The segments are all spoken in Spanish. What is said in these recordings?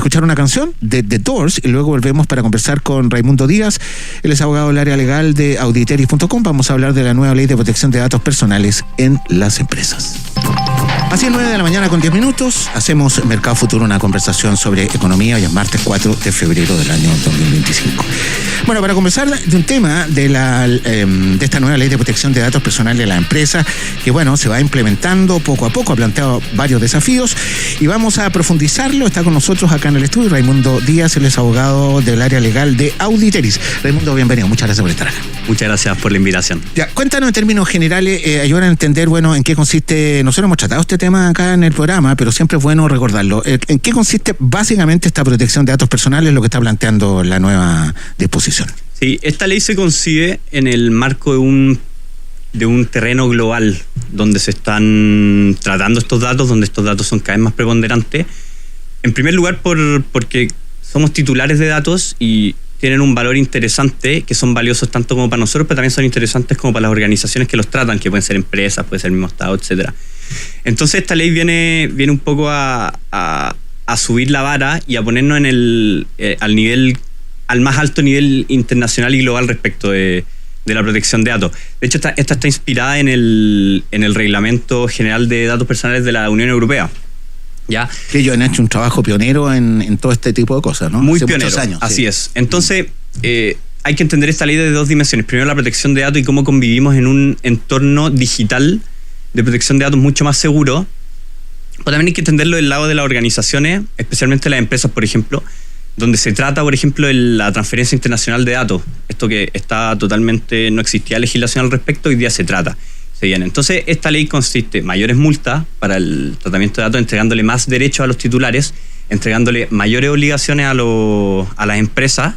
escuchar una canción de The Doors y luego volvemos para conversar con Raimundo Díaz. Él es abogado del área legal de auditeris.com. Vamos a hablar de la nueva ley de protección de datos personales en las empresas. Así es, 9 de la mañana con 10 minutos. Hacemos Mercado Futuro, una conversación sobre economía. Hoy es martes 4 de febrero del año 2025. Bueno, para conversar de un tema de esta nueva ley de protección de datos personales de la empresa, que bueno, se va implementando poco a poco, ha planteado varios desafíos y vamos a profundizarlo. Está con nosotros acá en el estudio Raimundo Díaz, él es abogado del área legal de Auditeris. Raimundo, bienvenido, muchas gracias por estar acá. Muchas gracias por la invitación. Ya, cuéntanos en términos generales, ayudan a entender, bueno, en qué consiste. Nosotros hemos tratado este tema acá en el programa, pero siempre es bueno recordarlo. ¿En qué consiste básicamente esta protección de datos personales, lo que está planteando la nueva disposición? Sí, esta ley se concibe en el marco de un terreno global donde se están tratando estos datos, donde estos datos son cada vez más preponderantes. En primer lugar, porque somos titulares de datos y tienen un valor interesante, que son valiosos tanto como para nosotros, pero también son interesantes como para las organizaciones que los tratan, que pueden ser empresas, puede ser el mismo Estado, etcétera. Entonces esta ley viene un poco a subir la vara y a ponernos al más alto nivel internacional y global respecto de la protección de datos. De hecho, esta está inspirada en el Reglamento General de Datos Personales de la Unión Europea. ¿Ya? Que ellos han hecho un trabajo pionero en todo este tipo de cosas, ¿no? Muy hace pionero, muchos años. así Sí. es. Entonces, hay que entender esta ley de dos dimensiones. Primero, la protección de datos y cómo convivimos en un entorno digital de protección de datos mucho más seguro. Pero también hay que entenderlo del lado de las organizaciones, especialmente las empresas, por ejemplo, donde se trata, por ejemplo, de la transferencia internacional de datos. Esto que no existía legislación al respecto, hoy día se trata. Entonces, esta ley consiste en mayores multas para el tratamiento de datos, entregándole más derechos a los titulares, entregándole mayores obligaciones a las empresas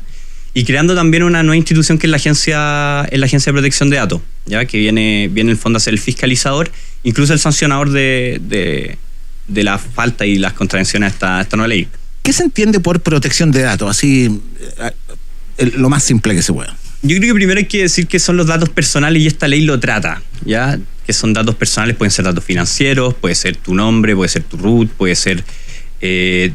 y creando también una nueva institución que es la Agencia de Protección de Datos, ¿ya? Que viene en el fondo a ser el fiscalizador, incluso el sancionador de la falta y las contravenciones a esta nueva ley. ¿Qué se entiende por protección de datos? Así, lo más simple que se pueda. Yo creo que primero hay que decir que son los datos personales y esta ley lo trata, ¿ya? Que son datos personales, pueden ser datos financieros, puede ser tu nombre, puede ser tu RUT, puede ser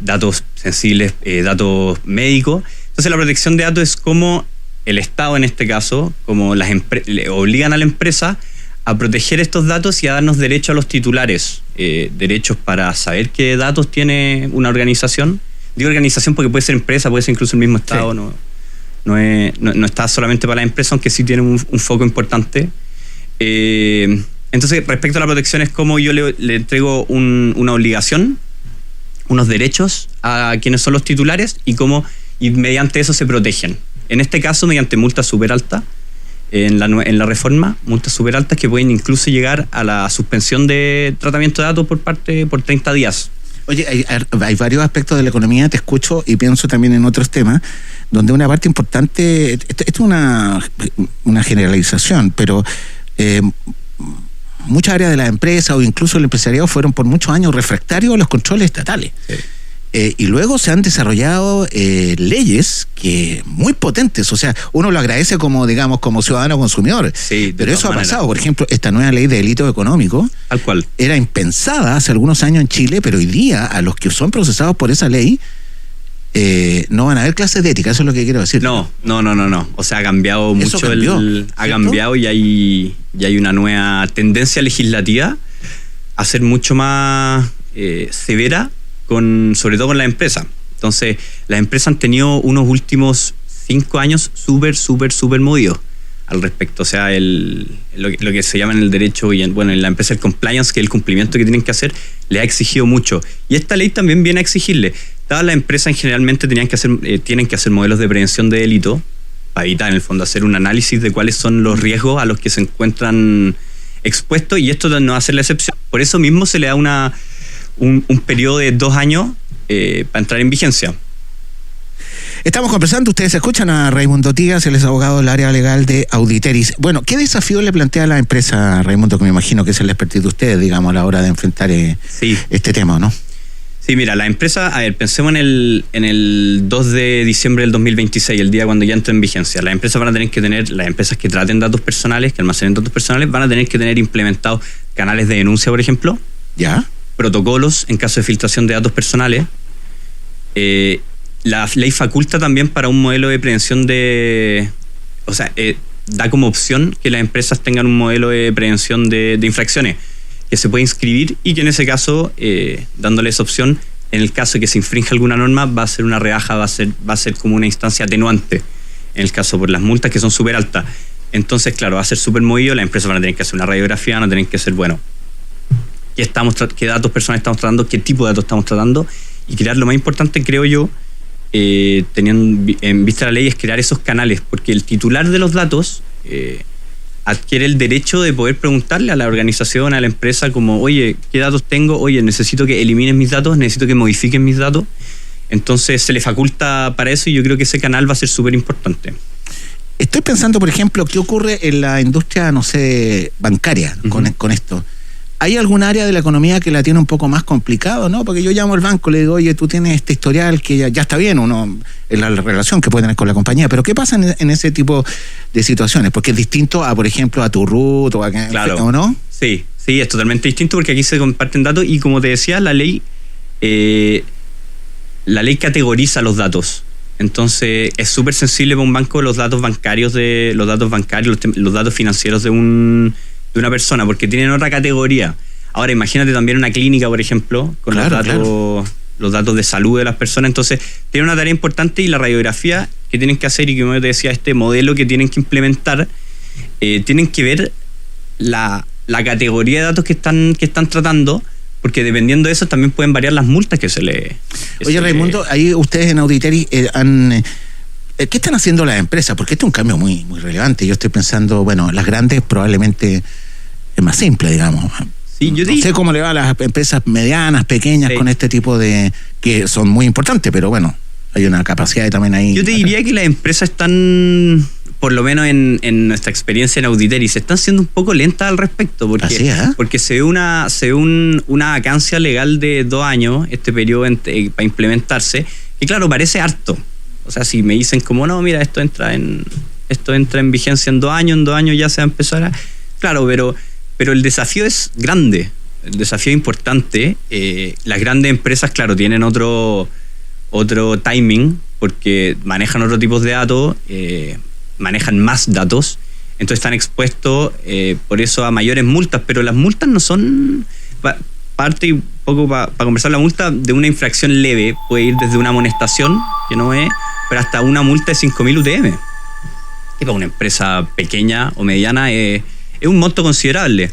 datos sensibles, datos médicos. Entonces la protección de datos es como el Estado en este caso, como le obligan a la empresa a proteger estos datos y a darnos derechos a los titulares, derechos para saber qué datos tiene una organización. Digo organización porque puede ser empresa, puede ser incluso el mismo Estado, sí. No está solamente para la empresa, aunque sí tiene un foco importante. Entonces, respecto a la protección, es como yo le entrego una obligación, unos derechos a quienes son los titulares y mediante eso se protegen. En este caso, mediante multas súper altas, en la reforma, multas súper altas que pueden incluso llegar a la suspensión de tratamiento de datos por 30 días. Oye, hay varios aspectos de la economía, te escucho y pienso también en otros temas, donde una parte importante, esto es una generalización, pero muchas áreas de la empresa o incluso el empresariado fueron por muchos años refractarios a los controles estatales. Sí. Y luego se han desarrollado leyes que muy potentes, o sea, uno lo agradece como ciudadano consumidor, sí, pero eso ha pasado. Por ejemplo, esta nueva ley de delito económico tal cual era impensada hace algunos años en Chile, pero hoy día a los que son procesados por esa ley no van a haber clases de ética, eso es lo que quiero decir. No. O sea, ha cambiado mucho, ha cambiado y hay una nueva tendencia legislativa a ser mucho más severa, sobre todo con las empresas. Entonces, las empresas han tenido unos últimos 5 años súper movidos al respecto. O sea, lo que se llama en el derecho y en la empresa el compliance, que es el cumplimiento que tienen que hacer, le ha exigido mucho. Y esta ley también viene a exigirle. Todas las empresas generalmente tienen que hacer modelos de prevención de delito para evitar, en el fondo, hacer un análisis de cuáles son los riesgos a los que se encuentran expuestos, y esto no va a ser la excepción. Por eso mismo se le da un periodo de 2 años para entrar en vigencia. Estamos conversando, ustedes escuchan a Raimundo Díaz, él es abogado del área legal de Auditeris. Bueno, ¿qué desafío le plantea a la empresa, Raimundo, que me imagino que es el expertise de ustedes, digamos, a la hora de enfrentar este tema, ¿no? Sí, mira, la empresa, pensemos en el 2 de diciembre del 2026, el día cuando ya entra en vigencia. Las empresas que traten datos personales, que almacenen datos personales, van a tener que tener implementados canales de denuncia, por ejemplo. ¿Ya? Protocolos en caso de filtración de datos personales, la ley faculta también para un modelo de prevención da como opción que las empresas tengan un modelo de prevención de infracciones que se puede inscribir y que en ese caso, dándole esa opción, en el caso de que se infrinja alguna norma, va a ser una rebaja, va a ser como una instancia atenuante, en el caso por las multas que son súper altas. Entonces, claro, va a ser súper movido, las empresas van a tener que hacer una radiografía, van a tener que hacer, bueno, qué datos personales estamos tratando, qué tipo de datos estamos tratando, y crear lo más importante, creo yo, teniendo en vista la ley, es crear esos canales, porque el titular de los datos adquiere el derecho de poder preguntarle a la organización, a la empresa, como, oye, ¿qué datos tengo? Oye, necesito que eliminen mis datos, necesito que modifiquen mis datos. Entonces se le faculta para eso y yo creo que ese canal va a ser súper importante. Estoy pensando, por ejemplo, ¿qué ocurre en la industria, no sé, bancaria con esto? ¿Hay algún área de la economía que la tiene un poco más complicado, no? Porque yo llamo al banco, le digo, oye, tú tienes este historial que ya está bien, uno en la relación que puede tener con la compañía, pero ¿qué pasa en ese tipo de situaciones? Porque es distinto a, por ejemplo, a tu root claro. ¿O no? Sí, es totalmente distinto porque aquí se comparten datos y, como te decía, la ley categoriza los datos. Entonces es súper sensible para un banco los datos bancarios, los datos financieros de una persona, porque tienen otra categoría. Ahora imagínate también una clínica, por ejemplo, con los datos de salud de las personas. Entonces tiene una tarea importante, y la radiografía que tienen que hacer, y como te decía, este modelo que tienen que implementar, tienen que ver la categoría de datos que están tratando, porque dependiendo de eso también pueden variar las multas que se le... Oye, Raimundo, ahí ustedes en Auditeris ¿qué están haciendo las empresas? Porque este es un cambio muy, muy relevante. Yo estoy pensando, bueno, las grandes probablemente es más simple, digamos. Sí, yo no sé cómo le va a las empresas medianas, pequeñas, con este tipo de... que son muy importantes, pero bueno, hay una capacidad también ahí. Yo te diría que las empresas están, por lo menos en nuestra experiencia en Auditeris, se están siendo un poco lentas al respecto, porque se ve una vacancia legal de 2 años, este periodo para implementarse, que claro, parece harto. O sea, si me dicen como, no, mira, esto entra en vigencia en 2 años ya se va a empezar a... Claro, pero el desafío es grande, el desafío es importante. Las grandes empresas, claro, tienen otro timing, porque manejan otro tipo de datos, manejan más datos, entonces están expuestos por eso a mayores multas, pero las multas no son... Parte un poco para conversar, la multa de una infracción leve puede ir desde una amonestación, que no es, pero hasta una multa de 5.000 UTM. Que para una empresa pequeña o mediana es un monto considerable.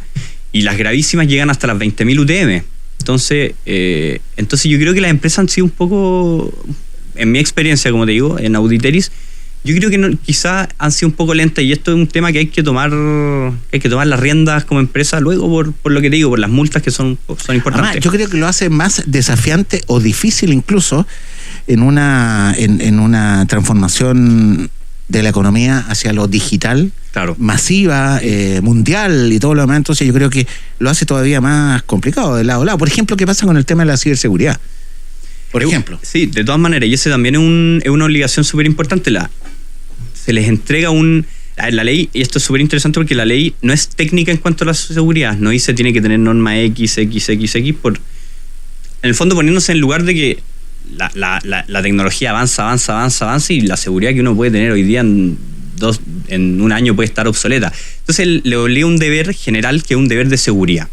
Y las gravísimas llegan hasta las 20.000 UTM. Entonces yo creo que las empresas han sido un poco, en mi experiencia, como te digo, en Auditeris, yo creo que quizás han sido un poco lentas, y esto es un tema que hay que tomar las riendas como empresa luego por lo que te digo, por las multas que son importantes. Además, yo creo que lo hace más desafiante o difícil incluso en una transformación de la economía hacia lo digital, claro, masiva, mundial y todo lo demás. Entonces yo creo que lo hace todavía más complicado de lado a lado. Por ejemplo, ¿qué pasa con el tema de la ciberseguridad? Por ejemplo. Sí, de todas maneras, y ese también es una obligación súper importante. Se les entrega la ley, y esto es súper interesante porque la ley no es técnica en cuanto a la seguridad, no dice tiene que tener norma X, en el fondo poniéndose en lugar de que la tecnología avanza, y la seguridad que uno puede tener hoy día en 1 año puede estar obsoleta. Entonces le obliga un deber general, que es un deber de seguridad.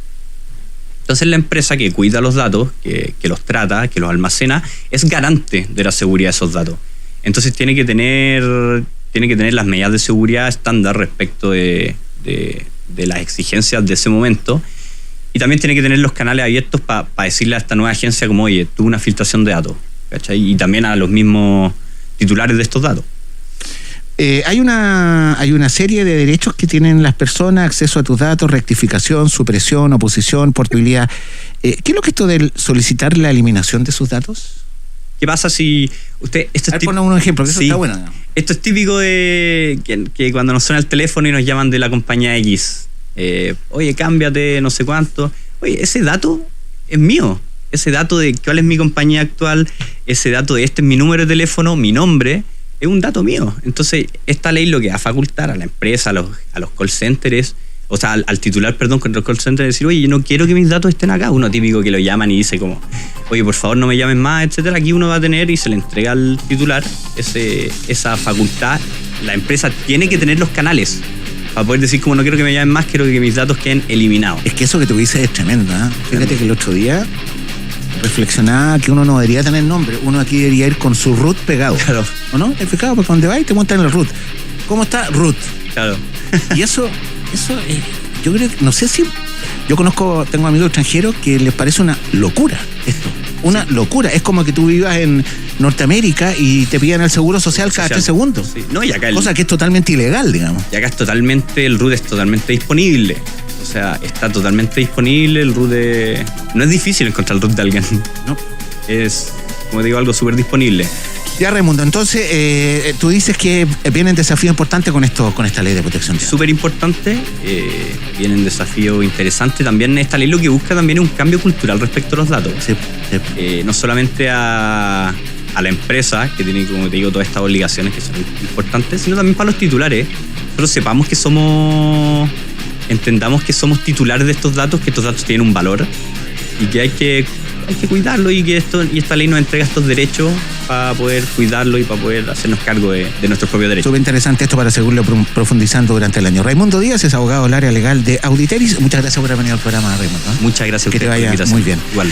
Entonces la empresa que cuida los datos, que los trata, que los almacena, es garante de la seguridad de esos datos. Entonces tiene que tener las medidas de seguridad estándar respecto de las exigencias de ese momento, y también tiene que tener los canales abiertos para decirle a esta nueva agencia como, oye, tuve una filtración de datos, ¿cachai? Y también a los mismos titulares de estos datos. Hay una serie de derechos que tienen las personas: acceso a tus datos, rectificación, supresión, oposición, portabilidad. ¿Qué es lo que esto de solicitar la eliminación de sus datos? ¿Qué pasa si usted... Pon un ejemplo, que eso está bueno. Esto es típico de que cuando nos suena el teléfono y nos llaman de la compañía X. Oye, cámbiate, no sé cuánto. Oye, ese dato es mío. Ese dato de cuál es mi compañía actual, ese dato de este es mi número de teléfono, mi nombre, es un dato mío. Entonces, esta ley lo que va a facultar a la empresa, a los call centers, o sea, al titular, perdón, contra el call center, decir, oye, yo no quiero que mis datos estén acá. Uno típico que lo llaman y dice como, oye, por favor no me llamen más, etcétera. Aquí uno va a tener y se le entrega al titular esa facultad. La empresa tiene que tener los canales para poder decir como no quiero que me llamen más, quiero que mis datos queden eliminados. Es que eso que tú dices es tremendo, ¿eh? Fíjate que el otro día reflexionaba que uno no debería tener nombre. Uno aquí debería ir con su root pegado. Claro. ¿O no? ¿Te has fijado? Porque donde vas y te montan el root. ¿Cómo está? Root. Claro. Y eso yo creo que, no sé si... Yo tengo amigos extranjeros que les parece una locura esto. Una locura. Es como que tú vivas en Norteamérica y te piden el seguro social cada 3 segundos. Sí. No, y acá cosa que es totalmente ilegal, digamos. Y acá el RUT es totalmente disponible. O sea, está totalmente disponible. El RUT no es difícil encontrar el RUT de alguien. No. Es, como digo, algo súper disponible. Ya, Raimundo, entonces tú dices que vienen desafíos importantes con esta ley de protección de datos. Súper importante, vienen desafíos interesantes. También esta ley lo que busca también es un cambio cultural respecto a los datos. Sí. No solamente a la empresa, que tiene, como te digo, todas estas obligaciones que son importantes, sino también para los titulares. Nosotros entendamos que somos titulares de estos datos, que estos datos tienen un valor y que hay que cuidarlo y esta ley nos entrega estos derechos para poder cuidarlo y para poder hacernos cargo de nuestros propios derechos. Súper interesante esto para seguirlo profundizando durante el año. Raimundo Díaz es abogado del área legal de Auditeris. Muchas gracias por haber venido al programa, Raimundo. Muchas gracias a usted. Que te vaya muy bien. Igual.